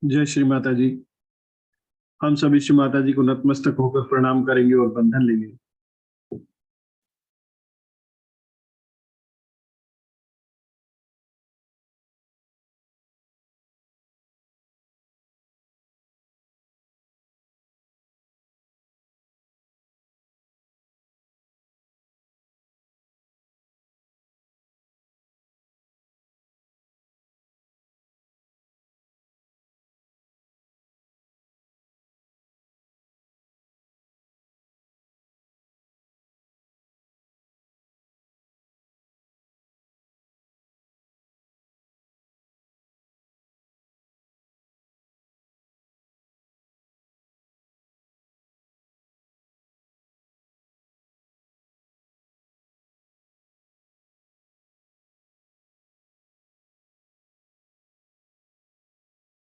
जय श्री माता जी। हम सभी श्री माता जी को नतमस्तक होकर प्रणाम करेंगे और बंधन लेंगे।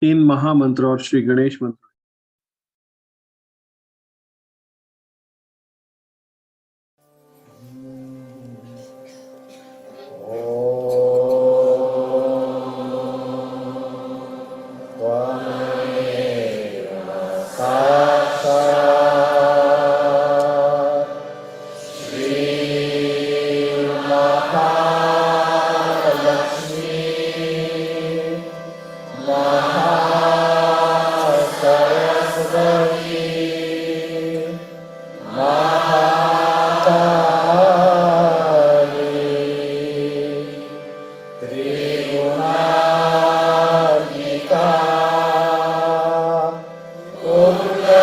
तीन महामंत्र और श्री गणेश मंत्र। Puja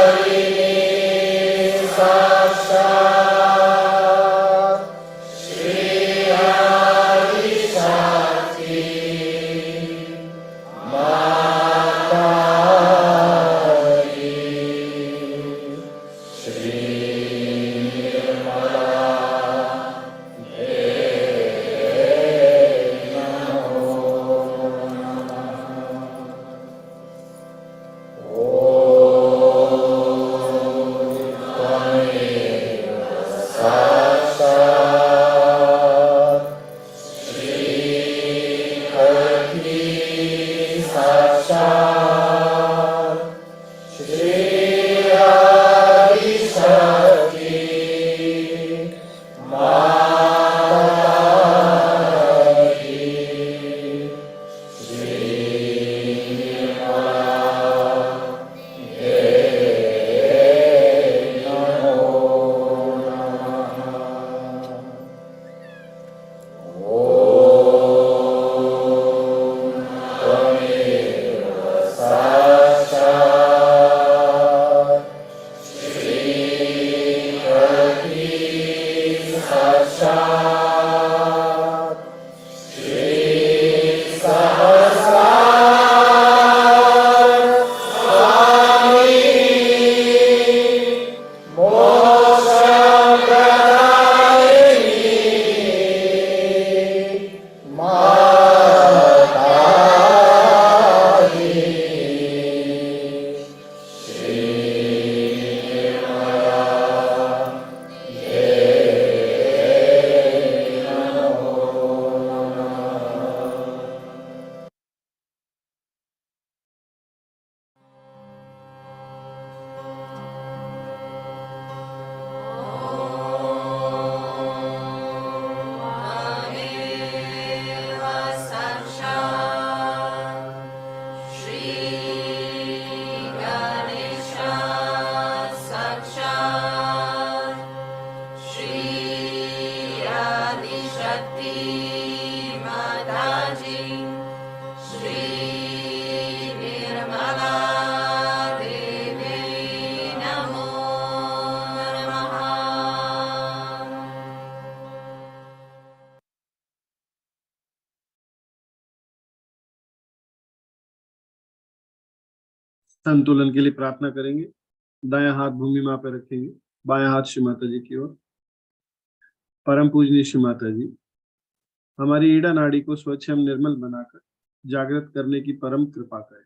संतुलन के लिए प्रार्थना करेंगे। दायां हाथ भूमि मां पर रखेंगे, बायां हाथ श्री माता जी की ओर। परम पूजनीय श्री माता जी, हमारी ईड़ा नाड़ी को स्वच्छ एवं निर्मल बनाकर जागृत करने की परम कृपा करें।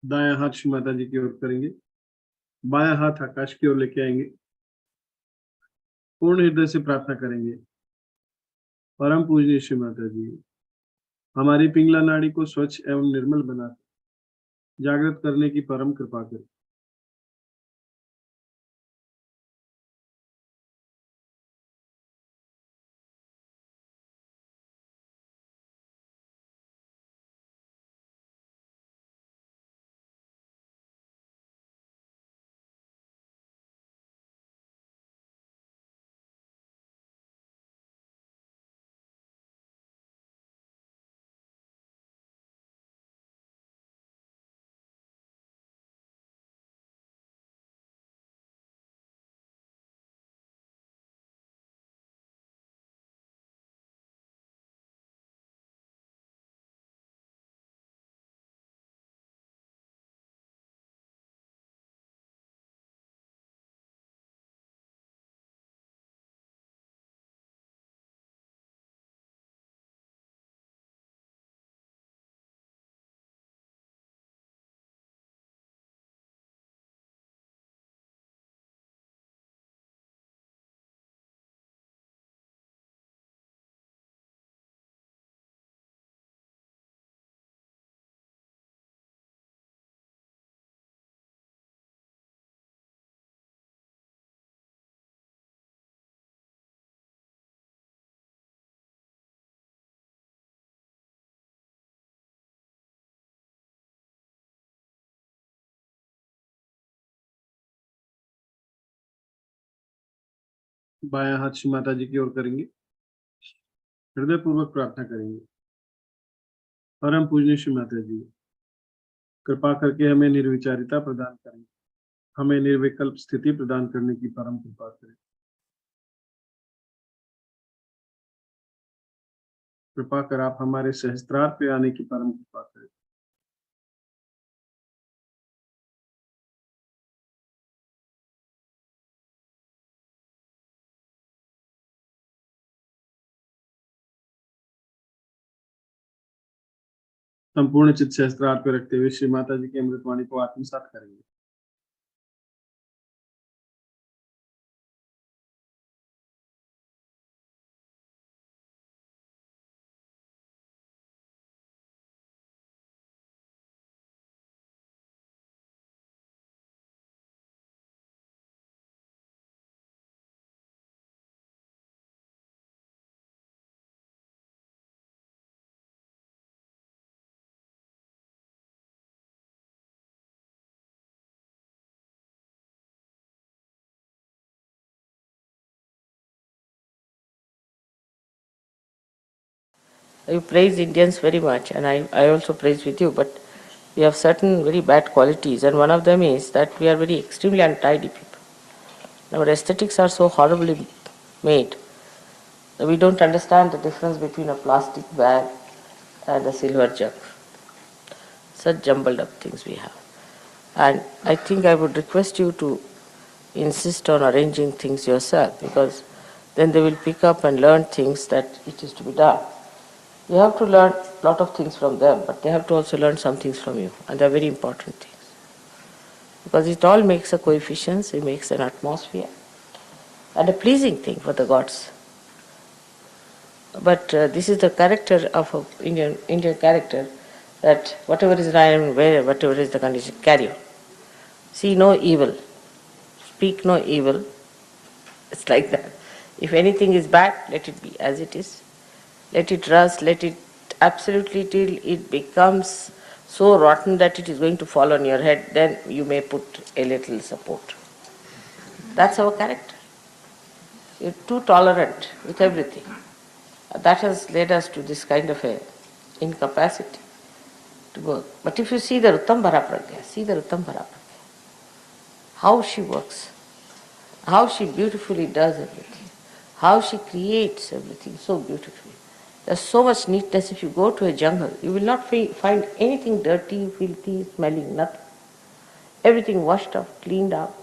दायां हाथ श्री माता जी की ओर करेंगे, बायां हाथ आकाश की ओर लेके आएंगे। पूर्ण हृदय से प्रार्थना करेंगे। परम पूजनीय श्री माता जी, हमारी पिंगला नाड़ी को स्वच्छ एवं निर्मल बना जागृत करने की परम कृपा करें। बायां हाथ श्री माता जी की ओर करेंगे, हृदय पूर्वक प्रार्थना करेंगे। परम पूजनीय श्री माता जी, कृपा करके हमें निर्विचारिता प्रदान करें, हमें निर्विकल्प स्थिति प्रदान करने की परम कृपा करें। कृपा कर आप हमारे सहस्त्रार पे आने की परम कृपा करें। संपूर्ण चित्त सहस्त्रार पे रखते हुए श्री माता जी की अमृतवाणी को आत्मसात करेंगे। You praise Indians very much, and I also praise with you, but we have certain very bad qualities, and one of them is that we are very extremely untidy people. Our aesthetics are so horribly made that we don't understand the difference between a plastic bag and a silver jug. Such jumbled up things we have. And I think I would request you to insist on arranging things yourself, because then they will pick up and learn things that it is to be done. You have to learn a lot of things from them, but they have to also learn some things from you, and they are very important things. Because it all makes a coefficient, it makes an atmosphere, and a pleasing thing for the gods. But this is the character of an Indian character, that whatever is right, whatever is the condition, carry on. See no evil, speak no evil. It's like that. If anything is bad, let it be as it is. Let it rust, let it absolutely till it becomes so rotten that it is going to fall on your head, then you may put a little support. That's our character. You're too tolerant with everything. That has led us to this kind of a incapacity to work. But if you see the Rutambara Pragya, see the Rutambara Pragya, how she works, how she beautifully does everything, how she creates everything so beautifully. There's so much neatness. If you go to a jungle, you will not find anything dirty, filthy, smelling, nothing. Everything washed up, cleaned out.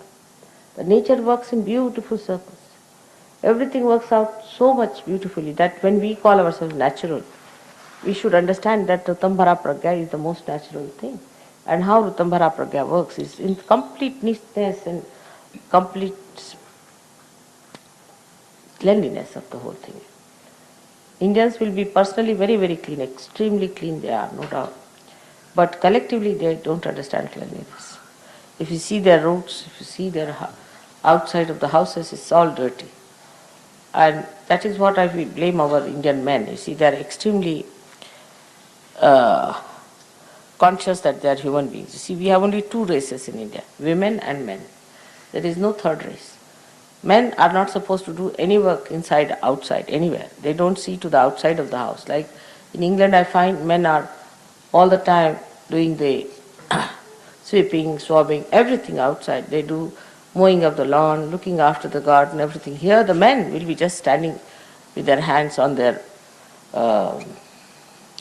The nature works in beautiful circles. Everything works out so much beautifully that when we call ourselves natural, we should understand that Rutambara Pragya is the most natural thing. And how Rutambara Pragya works is in complete neatness and complete cleanliness of the whole thing. Indians will be personally very, very clean, extremely clean they are, no doubt. But collectively they don't understand cleanliness. If you see their roads, if you see their outside of the houses, it's all dirty. And that is what I will blame our Indian men. You see, they are extremely conscious that they are human beings. You see, we have only two races in India, women and men. There is no third race. Men are not supposed to do any work inside, outside, anywhere. They don't see to the outside of the house. Like in England, I find men are all the time doing the sweeping, swabbing, everything outside. They do mowing of the lawn, looking after the garden, everything. Here, the men will be just standing with their hands on their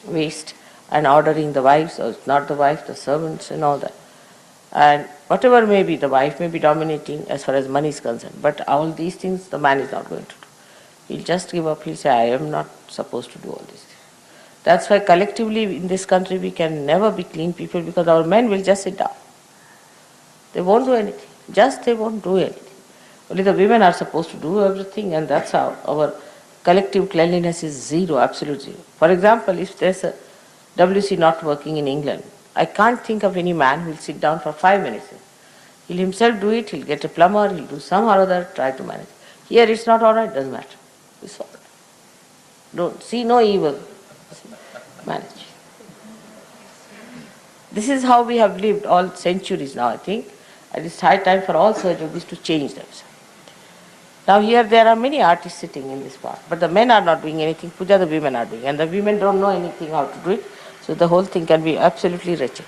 waist and ordering the wives, or not the wife, the servants and all that. And whatever may be, the wife may be dominating as far as money is concerned, but all these things the man is not going to do. He'll just give up, he'll say, I am not supposed to do all these things. That's why collectively in this country we can never be clean people, because our men will just sit down. They won't do anything. Just they won't do anything. Only the women are supposed to do everything, and that's how our collective cleanliness is zero, absolute zero. For example, if there's a WC not working in England, I can't think of any man who will sit down for 5 minutes. He'll himself do it, he'll get a plumber, he'll do some or other, try to manage. Here it's not all right, doesn't matter. We solve it. Don't see no evil. Manage. This is how we have lived all centuries now, I think. And it's high time for all surgeries to change themselves. Now here there are many artists sitting in this part, but the men are not doing anything. Puja the women are doing, and the women don't know anything how to do it. So the whole thing can be absolutely wretched.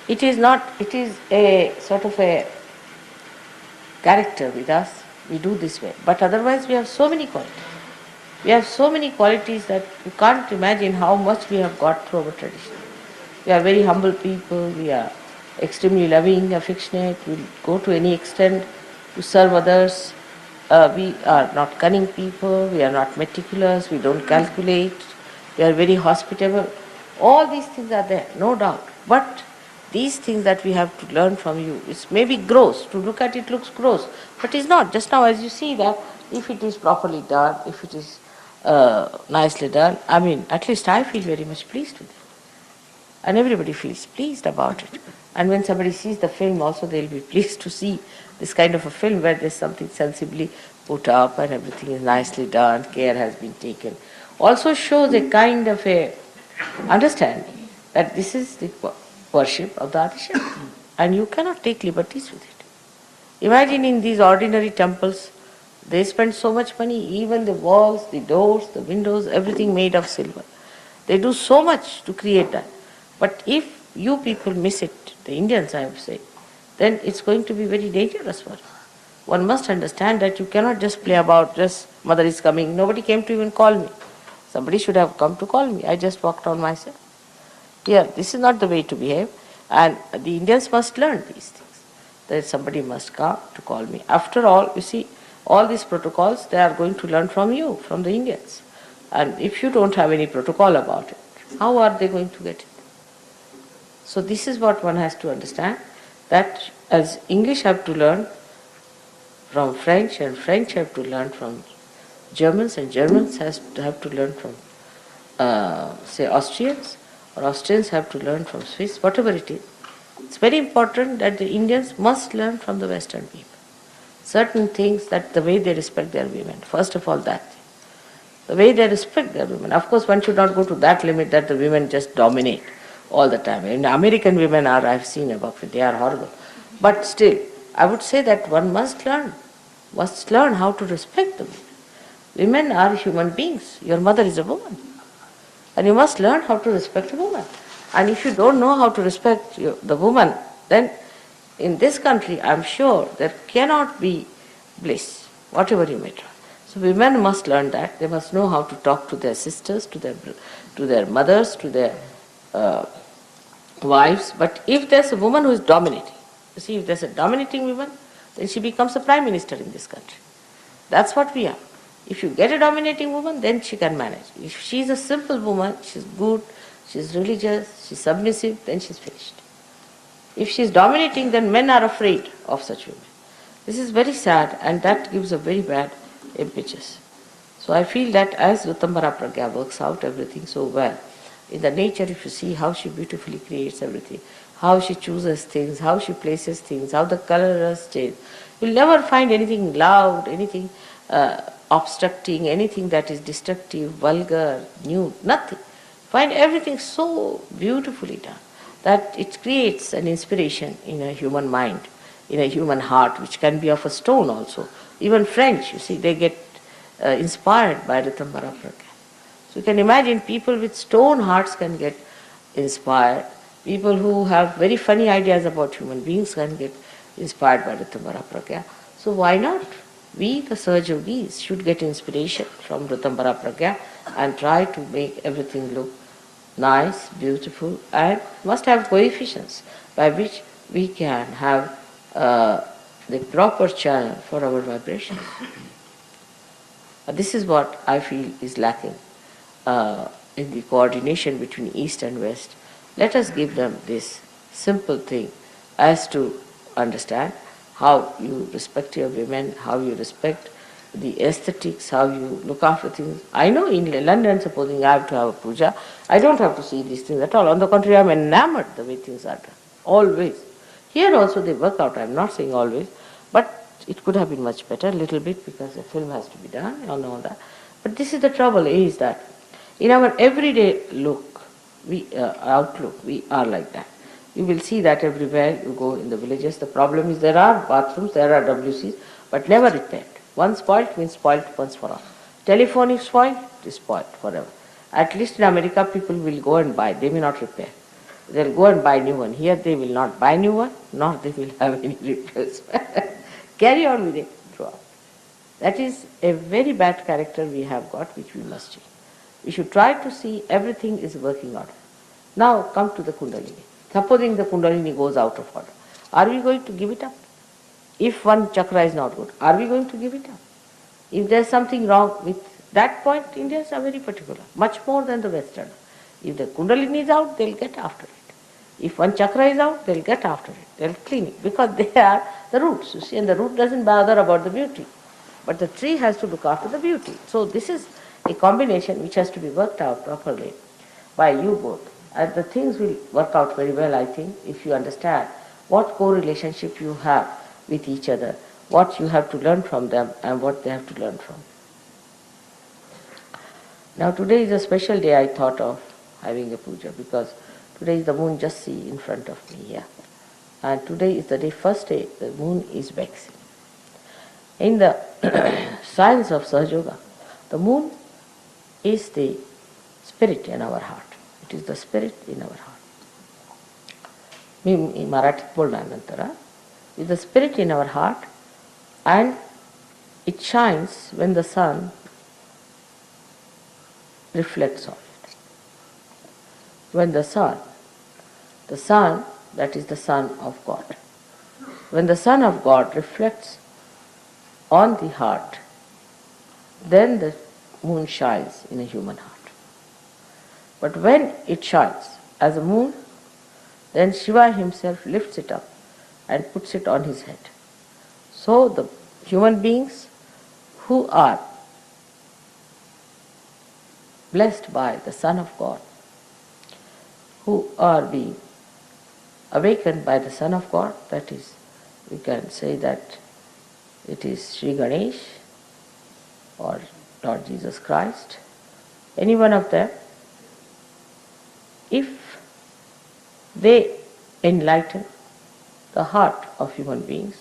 It is not, it is a sort of a character with us. We do this way. But otherwise we have so many qualities. We have so many qualities that you can't imagine how much we have got through our tradition. We are very humble people. We are extremely loving, affectionate. We go to any extent to serve others. We are not cunning people. We are not meticulous. We don't calculate. We are very hospitable. All these things are there, no doubt. But these things that we have to learn from you, it's maybe gross. To look at it looks gross, but it's not. Just now as you see that, if it is properly done, if it is nicely done, I mean, at least I feel very much pleased with it. And everybody feels pleased about it. And when somebody sees the film also, they'll be pleased to see this kind of a film where there's something sensibly put up and everything is nicely done, care has been taken. Also shows a kind of a understanding that this is the worship of the Adisha, and you cannot take liberties with it. Imagine in these ordinary temples, They spend so much money, even the walls, the doors, the windows, everything made of silver. They do so much to create that. But if you people miss it, the Indians I would say, then it's going to be very dangerous for you. One must understand that you cannot just play about, just mother is coming. Nobody came to even call me. Somebody should have come to call me. I just walked on myself. Here, this is not the way to behave. And the Indians must learn these things. That somebody must come to call me. After all, you see, all these protocols, they are going to learn from you, from the Indians. And if you don't have any protocol about it, how are they going to get it? So this is what one has to understand, that as English have to learn from French, and French have to learn from Germans, and Germans have to learn from, say, Austrians, or Austrians have to learn from Swiss, whatever it is. It's very important that the Indians must learn from the Western people. Certain things, that the way they respect their women, first of all that thing. The way they respect their women. Of course, one should not go to that limit that the women just dominate all the time. And American women are, I've seen about it, they are horrible. But still, I would say that one must learn how to respect the women. Women are human beings. Your mother is a woman. And you must learn how to respect a woman. And if you don't know how to respect the woman, then in this country, I'm sure there cannot be bliss, whatever you may try. So women must learn that. They must know how to talk to their sisters, to their mothers, to their wives. But if there's a woman who is dominating, you see, if there's a dominating woman, then she becomes a prime minister in this country. That's what we are. If you get a dominating woman, then she can manage. If she's a simple woman, she's good, she's religious, she's submissive, then she's finished. If she's dominating, then men are afraid of such women. This is very sad, and that gives a very bad impetus. So I feel that as Ritambara Pragya works out everything so well, in the nature, if you see how she beautifully creates everything, how she chooses things, how she places things, how the colors change, you'll never find anything loud, anything obstructing, anything that is destructive, vulgar, nude, nothing. Find everything so beautifully done that it creates an inspiration in a human mind, in a human heart, which can be of a stone also. Even French, you see, they get inspired by Ritambara Pragya. So you can imagine people with stone hearts can get inspired. People who have very funny ideas about human beings can get inspired by Ritambara Pragya. So why not? We, the Sahaja yogis, should get inspiration from Ritambara Pragya and try to make everything look nice, beautiful, and must have coefficients by which we can have the proper channel for our vibration. This is what I feel is lacking in the coordination between East and West. Let us give them this simple thing as to understand how you respect your women, how you respect the aesthetics, how you look after things. I know in London, supposing I have to have a puja, I don't have to see these things at all. On the contrary, I am enamored the way things are done. Always. Here also they work out, I am not saying always, but it could have been much better, a little bit, because the film has to be done and all that. But this is the trouble, is that in our everyday look, outlook, we are like that. You will see that everywhere you go in the villages. The problem is there are bathrooms, there are WCs, but never repaired. One spoiled means spoiled once for all. Telephone is spoiled, it is spoiled forever. At least in America, people will go and buy, they may not repair. They'll go and buy new one. Here they will not buy new one, nor they will have any repairs. Carry on with it throughout. That is a very bad character we have got, which we must change. We should try to see everything is working order. Now come to the Kundalini. Supposing the Kundalini goes out of order, are we going to give it up? If one chakra is not good, are we going to give it up? If there is something wrong with that point, Indians are very particular, much more than the Western. If the Kundalini is out, they'll get after it. If one chakra is out, they'll get after it. They'll clean it, because they are the roots, you see, and the root doesn't bother about the beauty. But the tree has to look after the beauty. So this is a combination which has to be worked out properly by you both. And the things will work out very well, I think, if you understand what co-relationship you have with each other, what you have to learn from them and what they have to learn from. Now today is a special day I thought of having a puja, because today is the moon, just see in front of me here. And today is the day, first day, the moon is waxing. In the science of Sahaja, the moon is the spirit in our heart. It is the spirit in our heart. मी मराठीत बोलणार नंतर. Is the spirit in our heart, and it shines when the sun reflects on it. When the sun, that is the Son of God. When the Son of God reflects on the heart, then the moon shines in a human heart. But when it shines as a moon, then Shiva himself lifts it up and puts it on his head. So the human beings who are blessed by the Son of God, who are being awakened by the Son of God, that is, we can say that it is Shri Ganesh or Lord Jesus Christ, any one of them, if they enlighten the heart of human beings,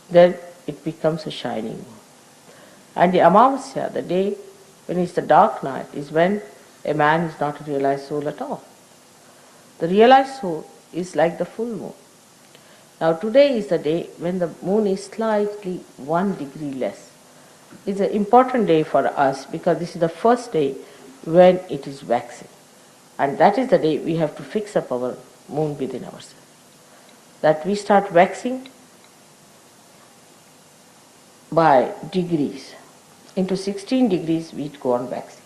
then it becomes a shining moon. And the Amavasya, the day when it's the dark night, is when a man is not a realized soul at all. The realized soul is like the full moon. Now today is the day when the moon is slightly 1 degree less. It's an important day for us because this is the first day when it is waxing. And that is the day we have to fix up our moon within ourselves. That we start waxing by degrees. Into 16 degrees we go on waxing.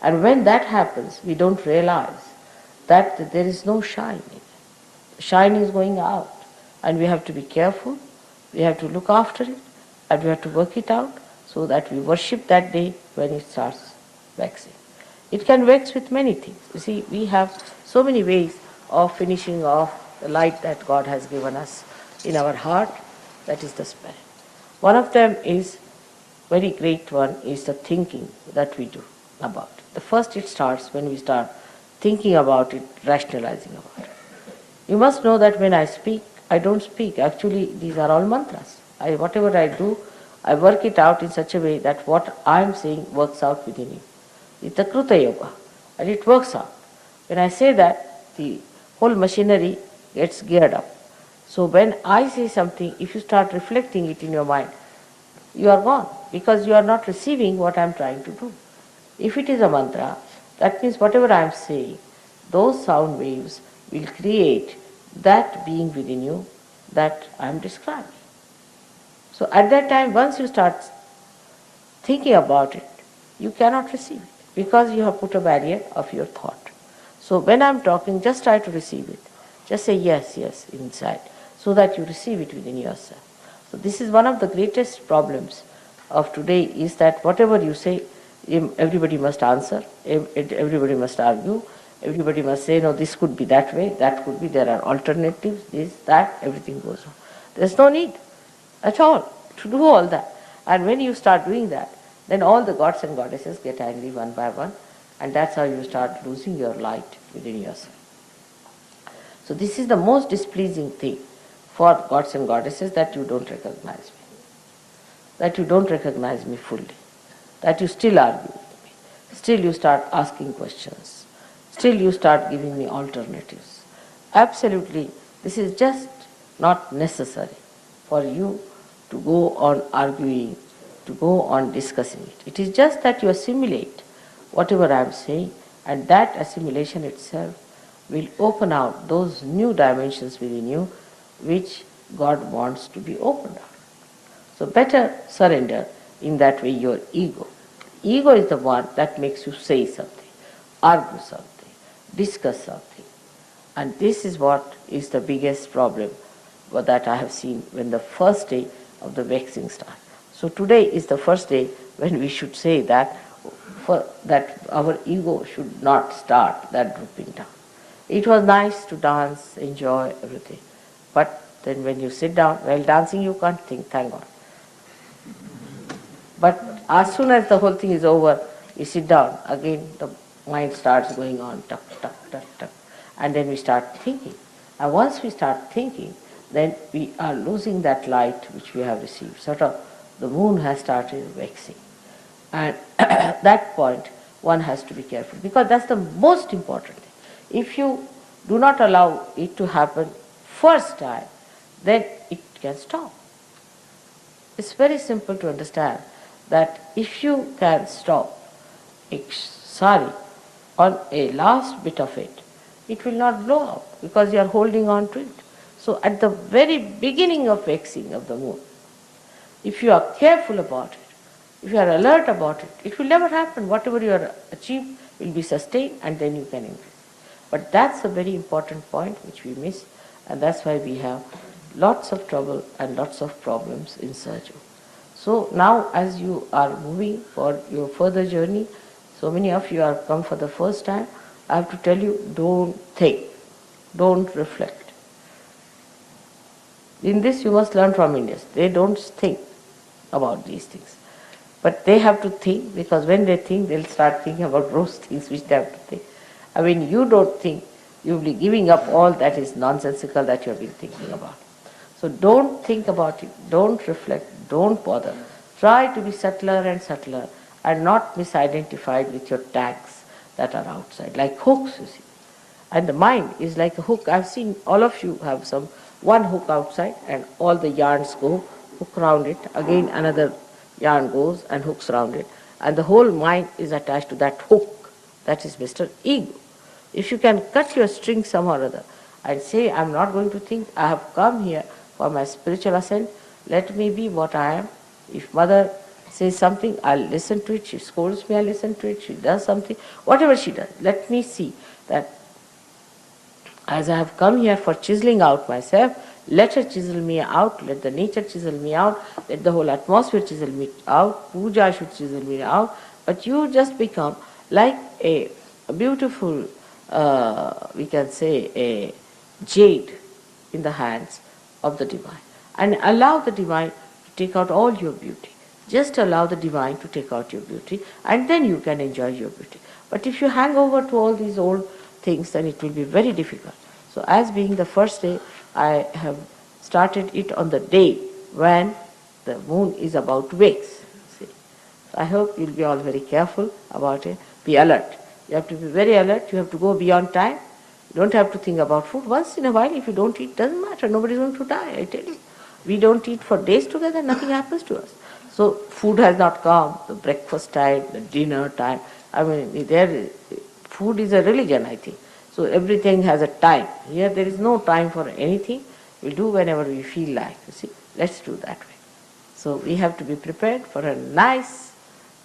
And when that happens, we don't realize that there is no shine in it. Shine is going out. And we have to be careful, we have to look after it, and we have to work it out so that we worship that day when it starts waxing. It can wax with many things. You see, we have so many ways of finishing off the light that God has given us in our heart, that is the spirit. One of them is, very great one, is the thinking that we do about it. The first it starts when we start thinking about it, rationalizing about it. You must know that when I speak, I don't speak. Actually, these are all mantras. Whatever I do, I work it out in such a way that what I am saying works out within you. It's a Kruta Yoga, and it works out. When I say that, the whole machinery gets geared up. So when I say something, if you start reflecting it in your mind, you are gone, because you are not receiving what I am trying to do. If it is a mantra, that means whatever I am saying, those sound waves will create that being within you that I am describing. So at that time, once you start thinking about it, you cannot receive it because you have put a barrier of your thought. So when I am talking, just try to receive it. Just say yes, yes inside, so that you receive it within yourself. So this is one of the greatest problems of today, is that whatever you say, everybody must answer, everybody must argue, everybody must say, no, this could be that way, that could be, there are alternatives, this, that, everything goes on. There's no need at all to do all that. And when you start doing that, then all the gods and goddesses get angry one by one, and that's how you start losing your light within yourself. So this is the most displeasing thing for gods and goddesses, that you don't recognize me. That you don't recognize me fully. That you still argue with me. Still you start asking questions. Still you start giving me alternatives. Absolutely, this is just not necessary for you to go on arguing, to go on discussing it. It is just that you assimilate whatever I am saying, and that assimilation itself will open out those new dimensions within you which God wants to be opened out. So better surrender in that way your ego. Ego is the one that makes you say something, argue something, discuss something. And this is what is the biggest problem that I have seen when the first day of the waxing starts. So today is the first day when we should say that our ego should not start that drooping down. It was nice to dance, enjoy everything. But then when you sit down, while dancing you can't think, thank God. But as soon as the whole thing is over, you sit down, again the mind starts going on, tuck, tuck, tuck, tuck. And then we start thinking. And once we start thinking, then we are losing that light which we have received. Sort of the moon has started waxing. And at that point, one has to be careful, because that's the most important thing. If you do not allow it to happen first time, then it can stop. It's very simple to understand that if you can stop sari on a last bit of it, it will not blow up because you are holding on to it. So at the very beginning of waxing of the moon, if you are careful about it, if you are alert about it, it will never happen. Whatever you are achieved will be sustained, and then you can increase. But that's a very important point which we miss, and that's why we have lots of trouble and lots of problems in Sahaja. So now as you are moving for your further journey, so many of you are come for the first time, I have to tell you, don't think, don't reflect. In this you must learn from Indians. They don't think about these things. But they have to think, because when they think, they'll start thinking about those things which they have to think. I mean, you don't think, you'll be giving up all that is nonsensical that you have been thinking about. So don't think about it, don't reflect, don't bother. Try to be subtler and subtler and not misidentified with your tags that are outside, like hooks, you see. And the mind is like a hook. I've seen all of you have some one hook outside, and all the yarns go, hook round it, again another yarn goes and hooks round it, and the whole mind is attached to that hook. That is Mr. Ego. If you can cut your string somehow or other and say, I'm not going to think, I have come here for my spiritual ascent, let me be what I am. If mother says something, I'll listen to it. She scolds me, I'll listen to it. She does something, whatever she does, let me see that as I have come here for chiseling out myself, let her chisel me out, let the nature chisel me out, let the whole atmosphere chisel me out, Puja should chisel me out, but you just become like a beautiful, we can say, a jade in the hands of the divine. And allow the divine to take out all your beauty. Just allow the divine to take out your beauty, and then you can enjoy your beauty. But if you hang over to all these old things, then it will be very difficult. So as being the first day, I have started it on the day when the moon is about to wax. See. So I hope you'll be all very careful about it. Be alert. You have to be very alert. You have to go beyond time. You don't have to think about food. Once in a while, if you don't eat, doesn't matter. Nobody's going to die, I tell you. We don't eat for days together, nothing happens to us. So food has not come, the breakfast time, the dinner time. I mean, food is a religion, I think. So everything has a time. Here there is no time for anything. We'll do whenever we feel like. You see, let's do that way. So we have to be prepared for a nice,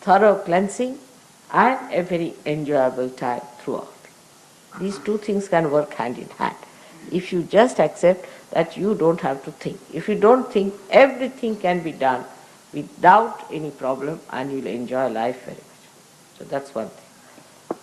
thorough cleansing and a very enjoyable time throughout. These two things can work hand in hand. If you just accept that you don't have to think. If you don't think, everything can be done without any problem, and you'll enjoy life very much. So that's one thing.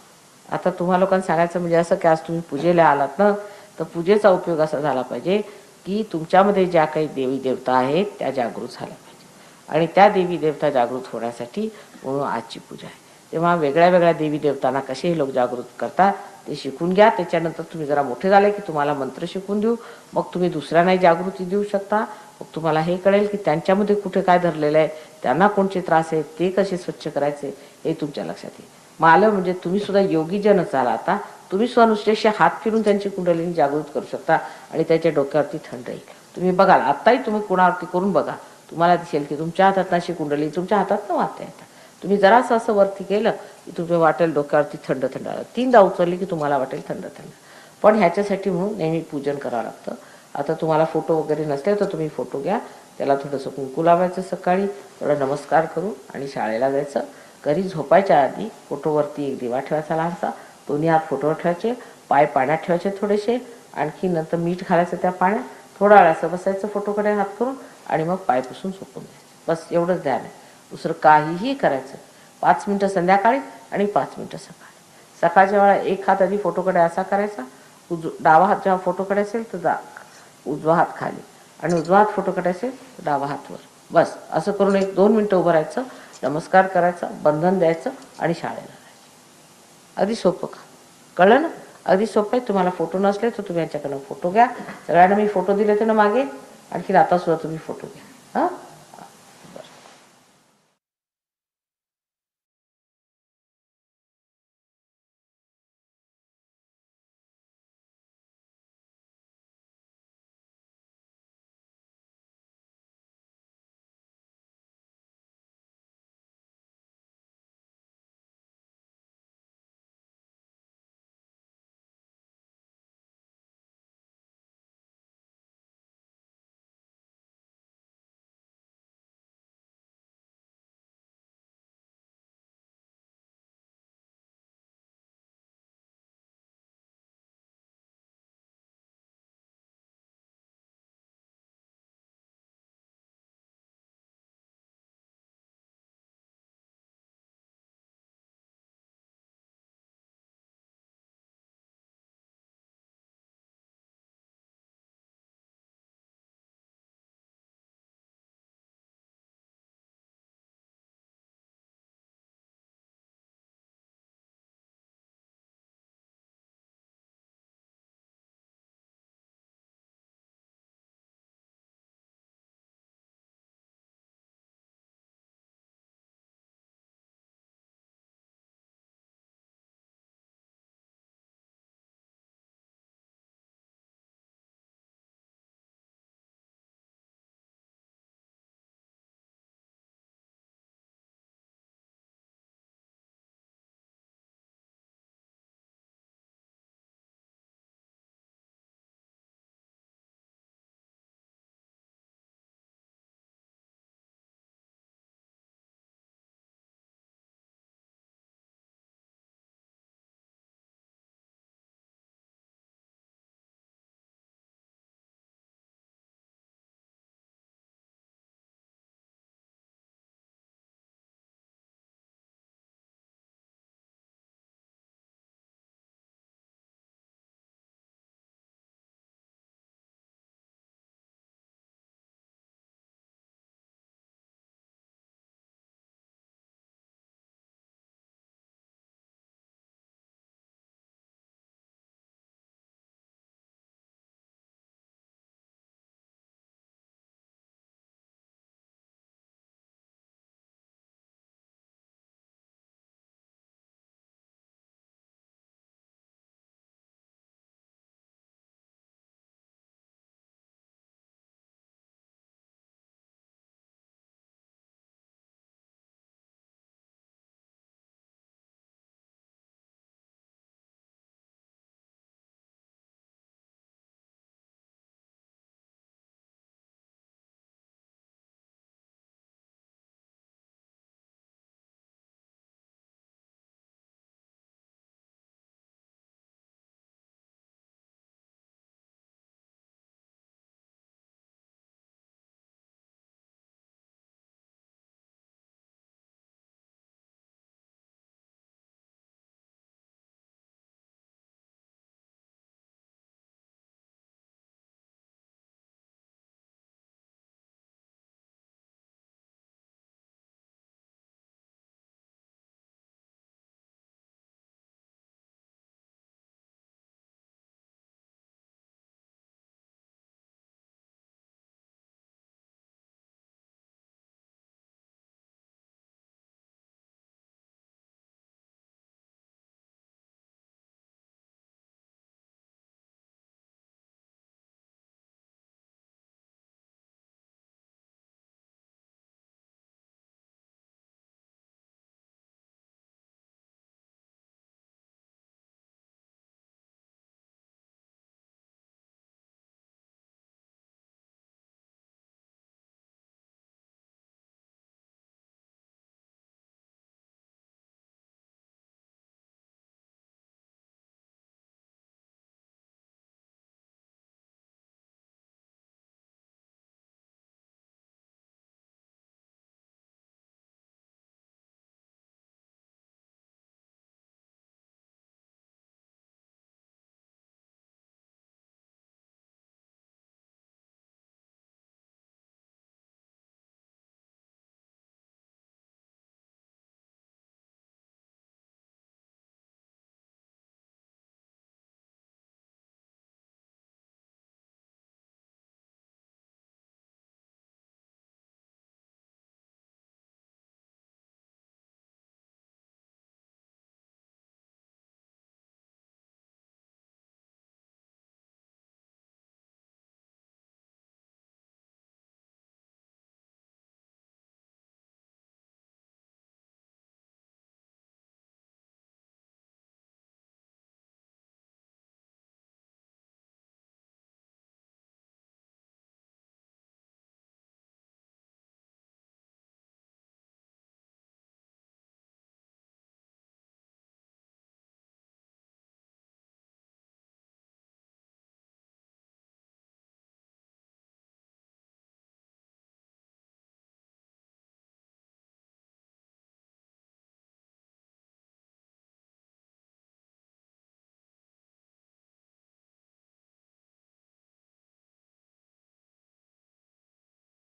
आता तुम्हा लोकांना सांगायचं म्हणजे असं की आज तुम्ही पूजेला आलात ना, तर पूजेचा उपयोग असा झाला पाहिजे की तुमच्यामध्ये ज्या काही देवी देवता आहेत त्या जागृत झाल्या पाहिजे, आणि त्या देवी देवता जागृत होण्यासाठी म्हणून आजची पूजा आहे. तेव्हा वेगळ्या वेगळ्या देवी देवतांना कसे हे लोक जागृत करतात ते शिकून घ्या. त्याच्यानंतर तुम्ही जरा मोठे झाले की तुम्हाला मंत्र शिकून देऊ, मग तुम्ही दुसऱ्यांनाही जागृती देऊ शकता. मग तुम्हाला हे कळेल की त्यांच्यामध्ये कुठे काय धरलेलं आहे, त्यांना कोणते त्रास आहेत, ते कसे स्वच्छ करायचे हे तुमच्या लक्षात येईल. मग आलं म्हणजे तुम्ही सुद्धा योगीजनच आला. आता तुम्ही सुद्धा नुसतेशे हात फिरून त्यांची कुंडलिनी जागृत करू शकता आणि त्याच्या डोक्यावरती थंड येईल. तुम्ही बघाल, आत्ताही तुम्ही कोणावरती करून बघा, तुम्हाला दिसेल की तुमच्या हातात अशी कुंडली तुमच्या हातात न वाटता येतात. तुम्ही जरासं असं वरती केलं की तुम्ही वाटेल डोक्यावरती थंड थंड आलं. 3दा उचलली की तुम्हाला वाटेल थंड थंड. पण ह्याच्यासाठी म्हणून नेहमी पूजन करावं लागतं. आता तुम्हाला फोटो वगैरे नसले तर तुम्ही फोटो घ्या, त्याला थोडंसं कुंकू लावायचं, सकाळी थोडा नमस्कार करून आणि शाळेला जायचं. घरी झोपायच्या आधी फोटोवरती एक दिवा ठेवायचा लहानसा, दोन्ही हात फोटोवर ठेवायचे, पाय पाण्यात ठेवायचे थोडेसे, आणखी नंतर मीठ घालायचं त्या पाण्यात, थोडा वेळ असं बसायचं फोटोकडे हात करून आणि मग पाय पुसून झोपून द्यायचं. बस एवढंच ध्यान आहे, दुसरं काहीही करायचं. 5 मिनटं संध्याकाळी आणि 5 मिनटं सकाळी. सकाळच्या वेळा एक हात आधी फोटोकडे असा करायचा, डावा हात जेव्हा फोटोकडे असेल तर उजवा हात खाली, आणि उजवा हात फोटोकडे असेल तर डावा हात वर. बस असं करून 1-2 मिनटं उभं राहायचं, नमस्कार करायचा, बंधन द्यायचं आणि शाळेला जायचं. अगदी सोपं का? कळलं ना? अगदी सोपं आहे. तुम्हाला फोटो नसले तर तुम्ही यांच्याकडनं फोटो घ्या. सगळ्यांना मी फोटो दिले होते ना मागे, आणखी आता सुद्धा तुम्ही फोटो घ्या. हां, बरं.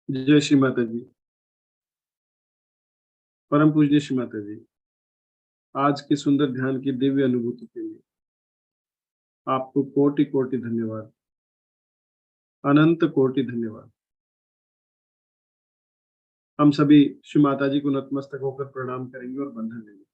जय श्री माता जी। परम पूज्य श्री माता जी, आज के सुंदर ध्यान की दिव्य अनुभूति के लिए आपको कोटि कोटि धन्यवाद, अनंत कोटि धन्यवाद। हम सभी श्री माता जी को नतमस्तक होकर प्रणाम करेंगे और बंधन लेंगे।